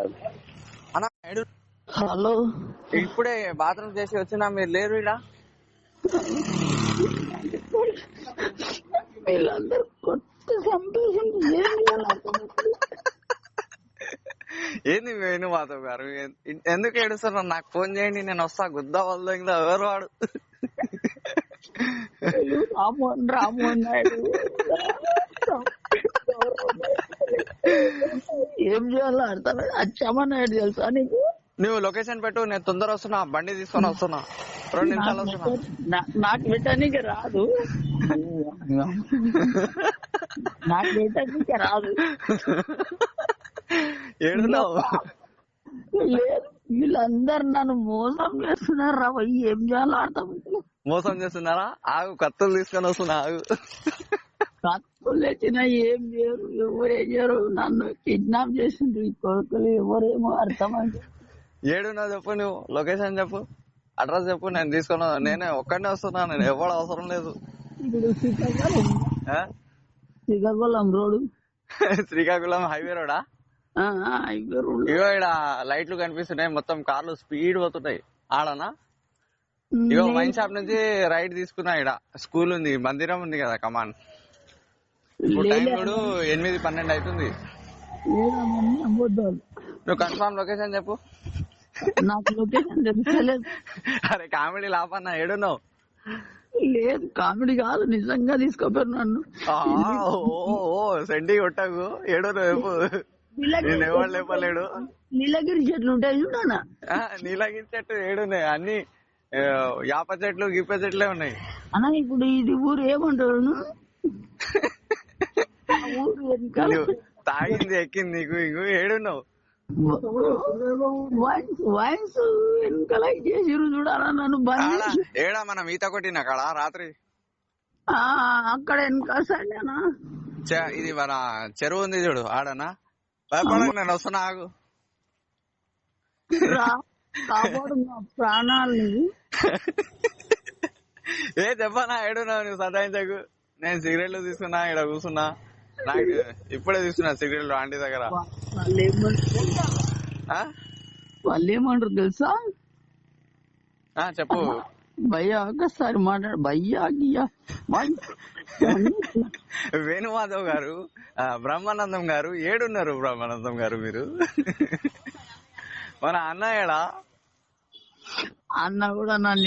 అన్నా హలో, ఇప్పుడే బాత్రూమ్ చేసి వచ్చినా, మీరు లేరు ఇలా. వీళ్ళందరూ కొత్త సంతోషం ఏంది వేణు మాధవ్ గారు, ఎందుకు ఏడుస్తున్నారు? నాకు ఫోన్ చేయండి, నేను వస్తా. గుద్దా వల్ల ఇంకా ఎవరు వాడు? రామ్మోహన్ నాయుడు ఏం చేయాలో అర్థమైంది. అచ్చమ్మనాయుడు తెలుసా నీకు? నువ్వు లొకేషన్ పెట్టు, నేను తొందర వస్తున్నా, బండి తీసుకొని వస్తున్నా, 2 నిమిషాలు వస్తున్నా. నాకు పెట్టడానికి రాదు, నాకు పెట్టడానికి రాదు. ఏడున్నావు? లేదు, వీళ్ళందరూ నన్ను మోసం చేస్తున్నారు రా. ఏం చేయాలో అర్థమైంది. మోసం చేస్తున్నారా? ఆగు, కత్తులు తీసుకొని వస్తున్నా, ఆగు. కత్తులు తెచ్చినా ఏం చేయరు, ఎవరేం చేయరు. నన్ను కిడ్నాప్ చేసిండ్రు ఈ కొడుకులు, ఎవరేమో అర్థమైంది. ఏడున్నా చెప్పు, నువ్వు లొకేషన్ చెప్పు, అడ్రస్ చెప్పు, నేను తీసుకున్నా. నేనే ఒక్కడనే వస్తున్నా, నేను ఎవరు అవసరం లేదు. ఇప్పుడు శ్రీకాకుళం రోడ్, శ్రీకాకుళం హైవే రోడా? Highway road. ఇగో ఇక్కడ లైట్లు కనిపిస్తున్నాయి, మొత్తం కార్లు స్పీడ్ పోతున్నాయి. ఆడనా? ఇగో వైన్ షాప్ నుంచి రైట్ తీసుకున్నా. ఇక్కడ స్కూల్ ఉంది, మందిరం ఉంది కదా, కమాన్. ఇప్పుడు టైం చూడు 8:12 అవుతుంది. నువ్వు కన్ఫర్మ్ లొకేషన్ చెప్పు. నాకు లొకేషన్ తెలుసలేదు. అరే కామెడీ లాపన్నా, ఏడున్నావు? లేదు, కామెడీ కాదు, నిజంగా తీసుకోపోయారు నన్ను. సెండి కొట్టకు, ఏడు రేపు నేను ఎవరు లేపలేడు. నీలగిరి చెట్లు ఉంటాయి చూడనా? నీలగిరి చెట్టు ఏడున్నాయి, అన్ని యాప చెట్లు గిప్ప చెట్లే ఉన్నాయి అన్న. ఇప్పుడు ఇది ఊరు ఏమంటారు? తాగింది ఎక్కింది నీకు. ఇంకో ఏడున్నావు? వైన్స్ వెనకాల చేసిరు చూడాలా నన్ను. ఏడా మనం ఈత కొట్టిన కాడ రాత్రి అక్కడ వెనకాల సైడ్నా ఇది మన చెరువు ఉంది చూడు, ఆడనా? భయపడకు, నేను వస్తున్నా, ఆగు. కాపాడు నా ప్రాణాలని. ఏ చెప్పనా, ఏడున్నావు నువ్వు? సతాయించకు. నేను సిగరెట్లు తీసుకున్నా, ఇక్కడ కూర్చున్నా. నాకు ఇప్పుడే తీసుకున్నా సిగరెట్లు ఆంటీ దగ్గర. వాళ్ళు ఏమంటారు తెలుసా? చెప్పు భయ్యా, ఒకసారి మాట్లాడు భయ్యా. వేణుమాధవ్ గారు, బ్రహ్మానందం గారు ఏడున్నారు? బ్రహ్మానందం గారు మీరు మన అన్న ఏడా? అన్న కూడా నన్ను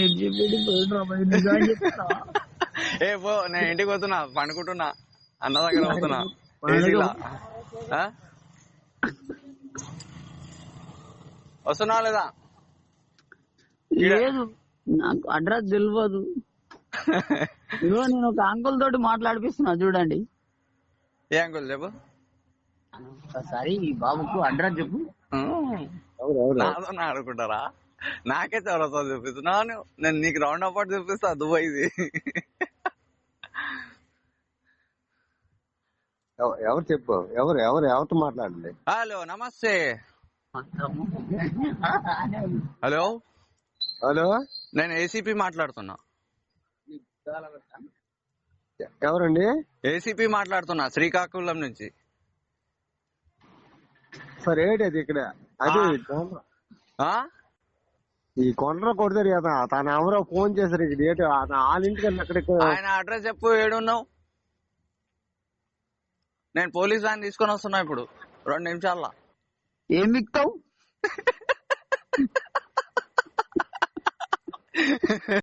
ఏ పో, నేను ఇంటికి పోతున్నా, పండుకుంటున్నా, అన్న దగ్గర పోతున్నా. ఏసీలా వస్తున్నా లేదా? లేదు, నాకు అడ్రస్ తెలియదు. ఇదిగో నేను ఒక అంకుల్ తోటి మాట్లాడిపిస్తున్నా, చూడండి. ఏ అంకుల్ చెప్పు? ఒకసారి ఈ బాబుకు అడ్రస్ చెప్పు. నాతో ఆడుకుంటారా? నాకే చౌరస్తా చూపిస్తున్నాను, నేను నీకు రౌండ్ అపార్ట్ చూపిస్తా దుబాయ్ది. ఎవరు చెప్పు? ఎవరితో మాట్లాడండి? హలో, నమస్తే. హలో హలో, నేను ఏసీపీ మాట్లాడుతున్నా. ఎవరండి? ఏసీపీ మాట్లాడుతున్నా, శ్రీకాకుళం నుంచి. సరే, ఏంటి ఇక్కడ? అది ఈ కొండలో కొడతారు కదా, తన ఎవరో ఫోన్ చేశారు. ఇక్కడ ఏంటి వాళ్ళ ఇంటికి అక్కడికి? ఆయన అడ్రస్ చెప్పు, ఏడున్నావు? నేను పోలీస్ వ్యాన్ తీసుకొని వస్తున్నా ఇప్పుడు 2 నిమిషాల్లో. ఏం మిక్తావు?